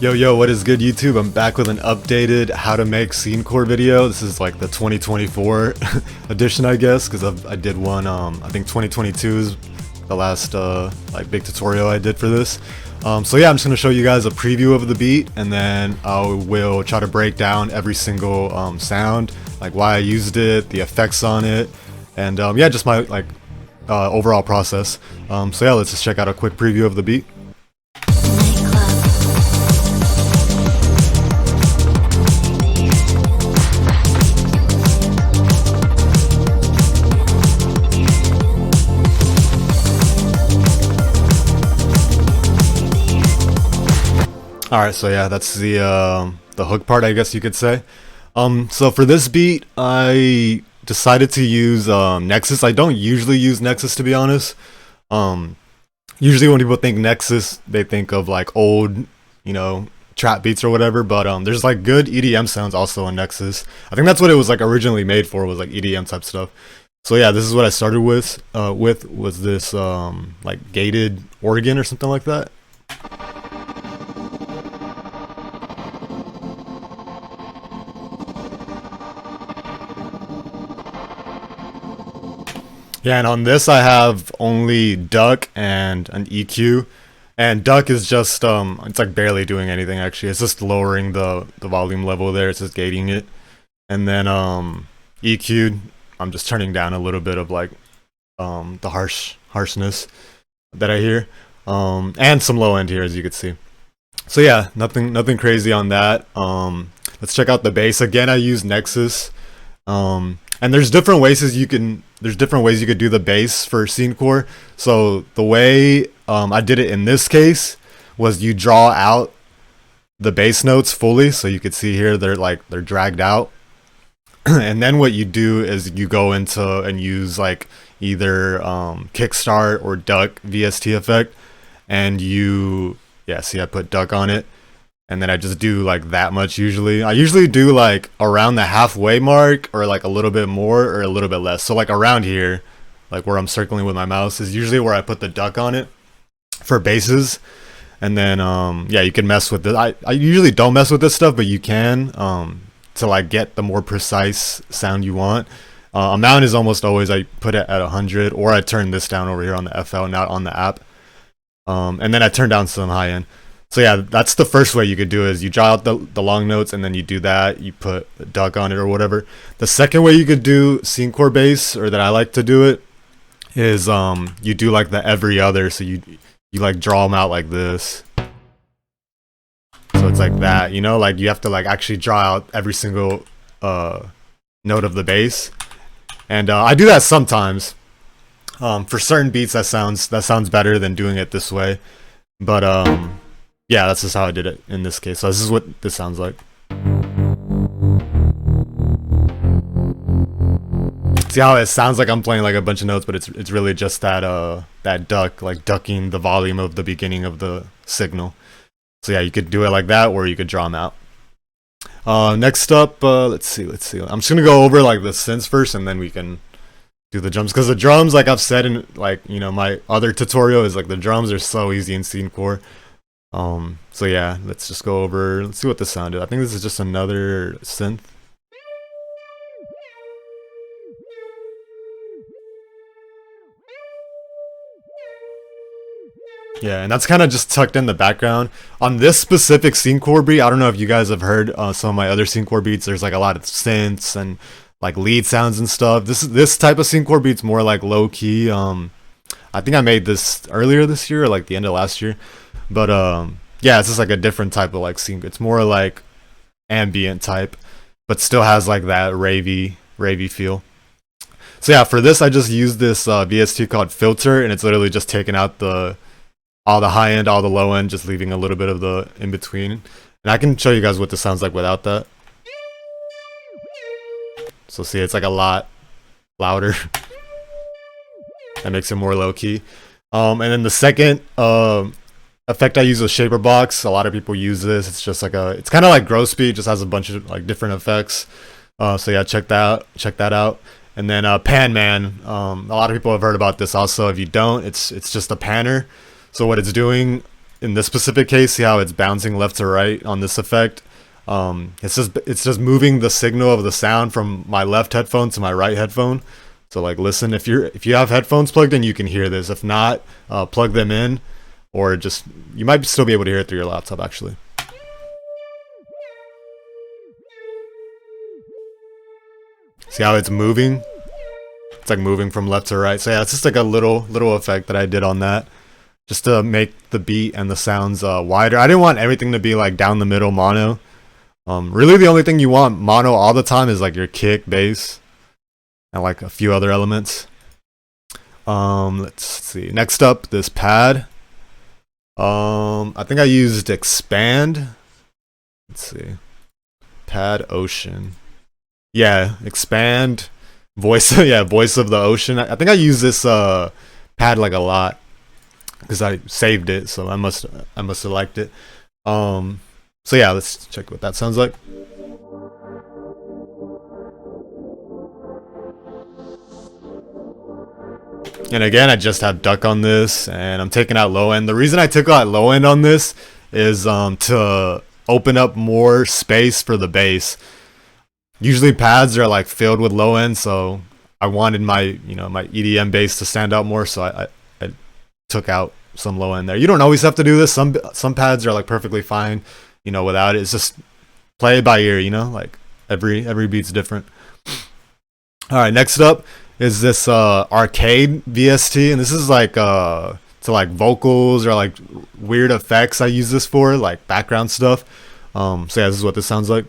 Yo, what is good, YouTube? I'm back with an updated how to make SCENECORE video. This is like the 2024 edition, I guess, because I did one, I think 2022 is the last like big tutorial I did for this. So yeah, I'm just going to show you guys a preview of the beat, and then I will try to break down every single sound, like why I used it, the effects on it, and yeah, just my like overall process. So yeah, let's just check out a quick preview of the beat. Alright, so yeah, that's the hook part, I guess you could say. So for this beat, I decided to use Nockerz. I don't usually use Nockerz, to be honest. Usually when people think Nockerz, they think of like old, you know, trap beats or whatever, but there's like good EDM sounds also on Nockerz. I think that's what it was like originally made for, was like EDM type stuff. So yeah, this is what I started with was this like gated organ or something like that. Yeah, and on this I have only duck and an EQ, and duck is just it's like barely doing anything actually. It's just lowering the volume level there. It's just gating it, and then EQ, I'm just turning down a little bit of like the harshness that I hear, and some low end here, as you can see. So yeah, nothing crazy on that. Let's check out the bass again. I use Nockerz. And there's different ways you could do the bass for SCENECORE. So the way I did it in this case was you draw out the bass notes fully, so you could see here they're dragged out. And then what you do is you go into and use like either kickstart or duck VST effect, and see I put duck on it. And then I just do like that much usually. I usually do like around the halfway mark, or like a little bit more or a little bit less. So like around here, like where I'm circling with my mouse, is usually where I put the duck on it for basses. And then yeah, you can mess with it. I usually don't mess with this stuff, but you can to like get the more precise sound you want. Amount is almost always I put it at 100, or I turn this down over here on the FL, not on the app. And then I turn down some high end. So yeah, that's the first way you could do it, is you draw out the long notes, and then you do that, you put a duck on it or whatever. The second way you could do SCENECORE bass, or that I like to do it, is you do like the every other. So you like draw them out like this. So it's like that, you know, like you have to like actually draw out every single note of the bass. And I do that sometimes. For certain beats that sounds better than doing it this way. But yeah, that's just how I did it in this case. So this is what this sounds like. See how it sounds like I'm playing like a bunch of notes, but it's really just that that duck, like ducking the volume of the beginning of the signal. So yeah, you could do it like that, or you could draw them out. Next up, let's see. I'm just gonna go over like the synths first, and then we can do the drums, because the drums, like I've said in like, you know, my other tutorial, is like the drums are so easy in SCENECORE. So yeah, let's just go over, let's see what this sounded. I think this is just another synth. Yeah, and that's kind of just tucked in the background. On this specific SCENECORE beat, I don't know if you guys have heard some of my other SCENECORE beats, there's like a lot of synths and like lead sounds and stuff. This type of SCENECORE beat's more like low key. I think I made this earlier this year, or like the end of last year. But yeah, it's just like a different type of like scene. It's more like ambient type, but still has like that ravey feel. So yeah, for this I just used this VST called filter, and it's literally just taking out all the high end, all the low end, just leaving a little bit of the in between. And I can show you guys what this sounds like without that. So see, it's like a lot louder. That makes it more low key. And then the second effect I use is Shaper Box. A lot of people use this. It's just like it's kind of like Gross Beat, just has a bunch of like different effects. So yeah, check that out. And then Pan Man. A lot of people have heard about this also. If you don't, it's just a panner. So what it's doing in this specific case, see how it's bouncing left to right on this effect. It's just moving the signal of the sound from my left headphone to my right headphone. So like listen, if you have headphones plugged in, you can hear this. If not, plug them in, or just you might still be able to hear it through your laptop actually. See how it's moving? It's like moving from left to right. So yeah, it's just like a little effect that I did on that, just to make the beat and the sounds wider. I didn't want everything to be like down the middle mono. Really the only thing you want mono all the time is like your kick, bass, and like a few other elements. Let's see. Next up, this pad. I think I used expand. Let's see. Pad ocean. Yeah, expand. Voice. Yeah, voice of the ocean. I think I use this pad like a lot because I saved it, so I must have liked it. So yeah, let's check what that sounds like. And again, I just have duck on this, and I'm taking out low end. The reason I took out low end on this is to open up more space for the bass. Usually pads are like filled with low end, so I wanted my my EDM bass to stand out more, so I took out some low end there. You don't always have to do this. Some pads are like perfectly fine, without it. It's just play it by ear, like every beat's different. All right, next up is this arcade VST, and this is like to like vocals or like weird effects. I use this for like background stuff. So yeah, this is what this sounds like.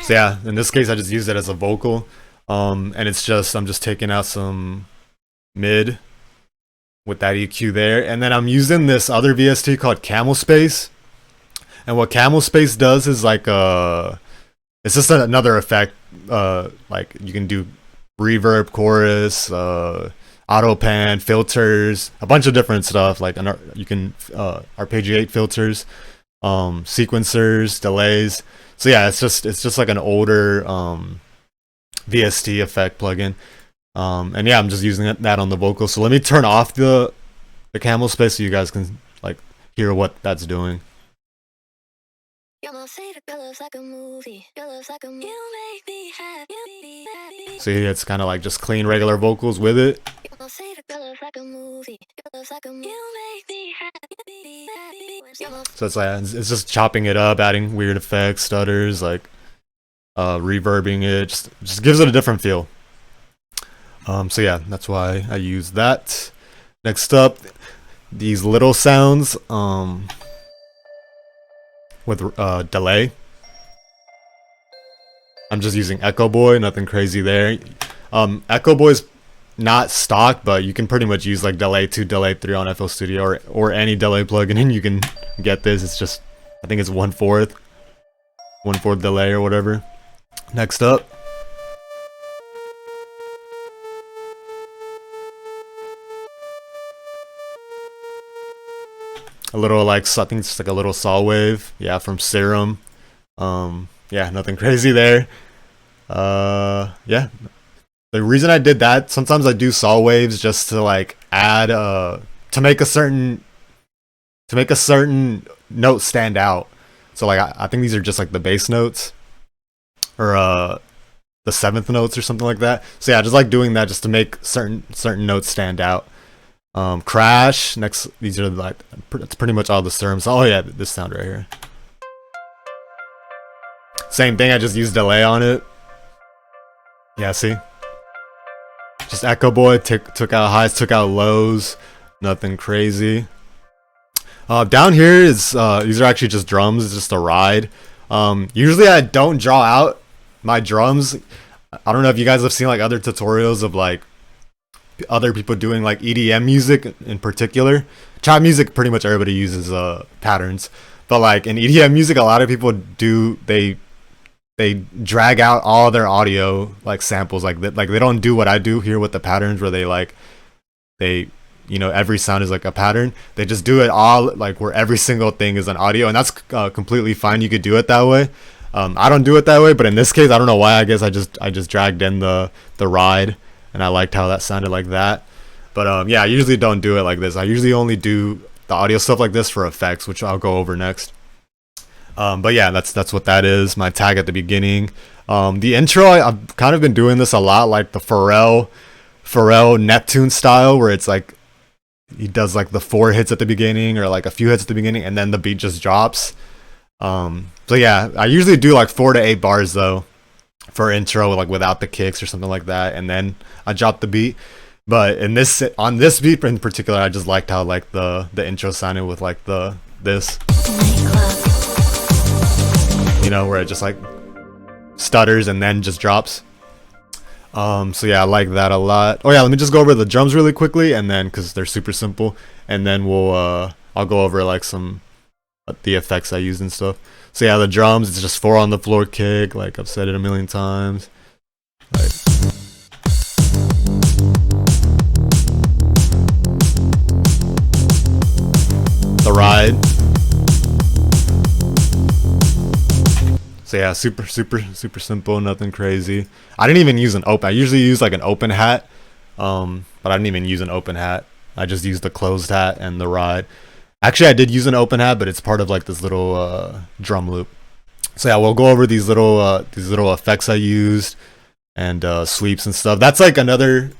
So yeah, in this case I just use it as a vocal, and it's just I'm just taking out some mid with that EQ there, and then I'm using this other VST called Camel Space. And what Camel Space does is like it's just another effect, like you can do reverb, chorus, auto pan, filters, a bunch of different stuff. Like you can arpeggiate filters, sequencers, delays. So yeah, it's just like an older VST effect plugin. And yeah, I'm just using that on the vocal. So let me turn off the Camel Space so you guys can like hear what that's doing. See, it's kind of like just clean regular vocals with it. So it's just chopping it up, adding weird effects, stutters, like reverbing it. Just gives it a different feel. So yeah, that's why I use that. Next up, these little sounds with delay. I'm just using Echo Boy, nothing crazy there. Echo Boy's not stock, but you can pretty much use like delay 2, delay 3 on FL Studio or any delay plugin, and you can get this. It's just, I think it's 1/4 delay or whatever. Next up, a little like, I think it's like a little saw wave, yeah, from Serum. Yeah, nothing crazy there. Yeah, the reason I did that, sometimes I do saw waves just to like add to make a certain note stand out. So like I think these are just like the bass notes or the 7th notes or something like that. So yeah, I just like doing that just to make certain notes stand out. Crash, next, these are like, it's pretty much all the terms. Oh yeah, this sound right here. Same thing, I just used delay on it. Yeah, see? Just Echo Boy, took out highs, took out lows, nothing crazy. Down here is, these are actually just drums, it's just a ride. Usually I don't draw out my drums. I don't know if you guys have seen like other tutorials of like other people doing like EDM music in particular. Trap music, pretty much everybody uses patterns, but like in EDM music, a lot of people do, they drag out all their audio like samples, like that. Like they don't do what I do here with the patterns, where they every sound is like a pattern. They just do it all like where every single thing is an audio, and that's completely fine. You could do it that way, I don't do it that way, but in this case, I don't know why. I guess I just dragged in the ride, and I liked how that sounded like that. But yeah, I usually don't do it like this. I usually only do the audio stuff like this for effects, which I'll go over next. But yeah, that's what that is. My tag at the beginning. The intro, I've kind of been doing this a lot, like the Pharrell Neptune style, where it's like he does like the 4 hits at the beginning or like a few hits at the beginning, and then the beat just drops. So yeah, I usually do like 4 to 8 bars though for intro, like without the kicks or something like that, and then I drop the beat. But on this beat in particular, I just liked how like the intro sounded with like this, you know, where it just like stutters and then just drops. So yeah, I like that a lot. Oh yeah, let me just go over the drums really quickly, and then because they're super simple, and then I'll go over like some the effects I use and stuff. So yeah, the drums, it's just 4 on the floor kick, like I've said it a million times. Like, the ride. So yeah, super simple, nothing crazy. I didn't even use an open. I usually use like an open hat, but I didn't even use an open hat. I just used the closed hat and the ride. Actually, I did use an open hat, but it's part of like this little drum loop. So yeah, we'll go over these little effects I used and sweeps and stuff. That's like another,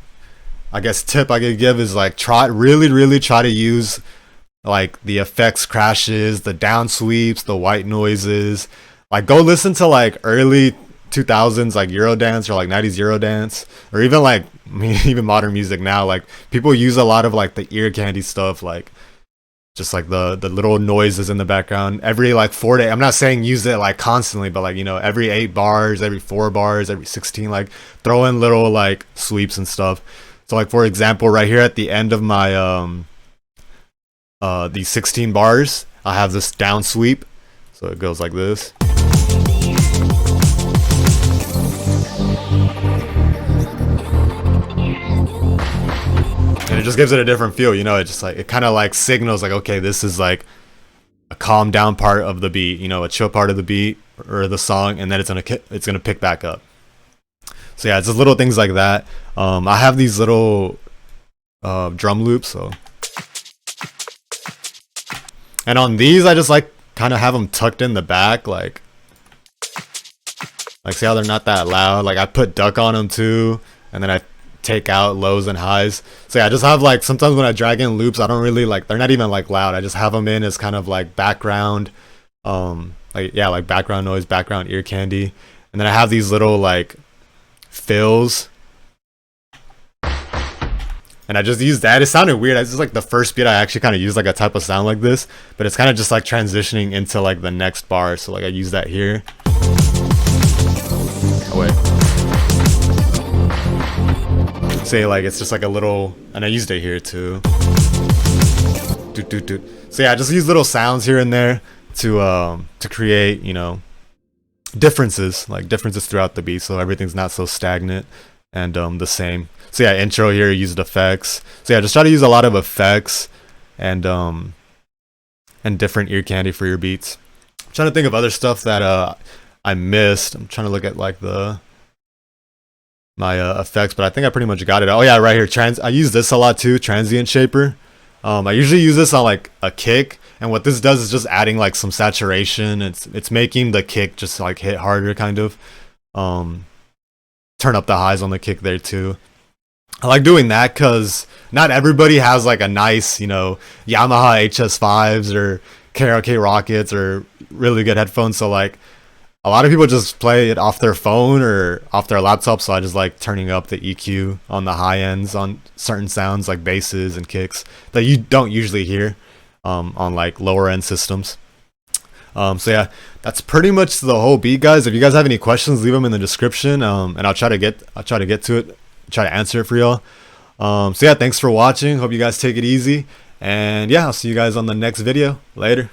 I guess, tip I could give is like really try to use like the effects crashes, the down sweeps, the white noises. Like go listen to like early 2000s like eurodance or like 90s eurodance, or even like even modern music now. Like people use a lot of like the ear candy stuff, like just like the little noises in the background every like 4 to 8. I'm not saying use it like constantly, but like, you know, every 8 bars, every 4 bars, every 16, like throw in little like sweeps and stuff. So like for example, right here at the end of my these 16 bars, I have this down sweep, so it goes like this. And it just gives it a different feel, you know. It just like, it kind of like signals like, okay, this is like a calm down part of the beat, you know, a chill part of the beat or the song, and then it's gonna pick back up. So yeah, it's just little things like that. I have these little drum loops, so, and on these I just like kind of have them tucked in the back, like see how they're not that loud. Like I put duck on them too, and then I take out lows and highs. So yeah, I just have like, sometimes when I drag in loops, I don't really like, they're not even like loud. I just have them in as kind of like background, like yeah, like background noise, background ear candy. And then I have these little like fills, and I just use that. It sounded weird. This is like the first beat I actually kind of use like a type of sound like this, but it's kind of just like transitioning into like the next bar. So like I use that here. Oh wait. Say like it's just like a little, and I used it here too. So yeah, I just use little sounds here and there to create, you know, differences throughout the beat, so everything's not so stagnant and the same. So yeah, intro here, used effects. So yeah, just try to use a lot of effects and different ear candy for your beats. I'm trying to think of other stuff that I missed. I'm trying to look at like my effects, but I think I pretty much got it. Oh yeah, right here, I use this a lot too, transient shaper. I usually use this on like a kick, and what this does is just adding like some saturation. It's making the kick just like hit harder, kind of. Turn up the highs on the kick there too. I like doing that because not everybody has like a nice, you know, Yamaha HS5s or karaoke rockets or really good headphones. So like a lot of people just play it off their phone or off their laptop, so I just like turning up the EQ on the high ends on certain sounds like basses and kicks that you don't usually hear on like lower end systems. So yeah, that's pretty much the whole beat, guys. If you guys have any questions, leave them in the description, and I'll try to get to it, try to answer it for y'all. So yeah, thanks for watching. Hope you guys take it easy, and yeah, I'll see you guys on the next video. Later.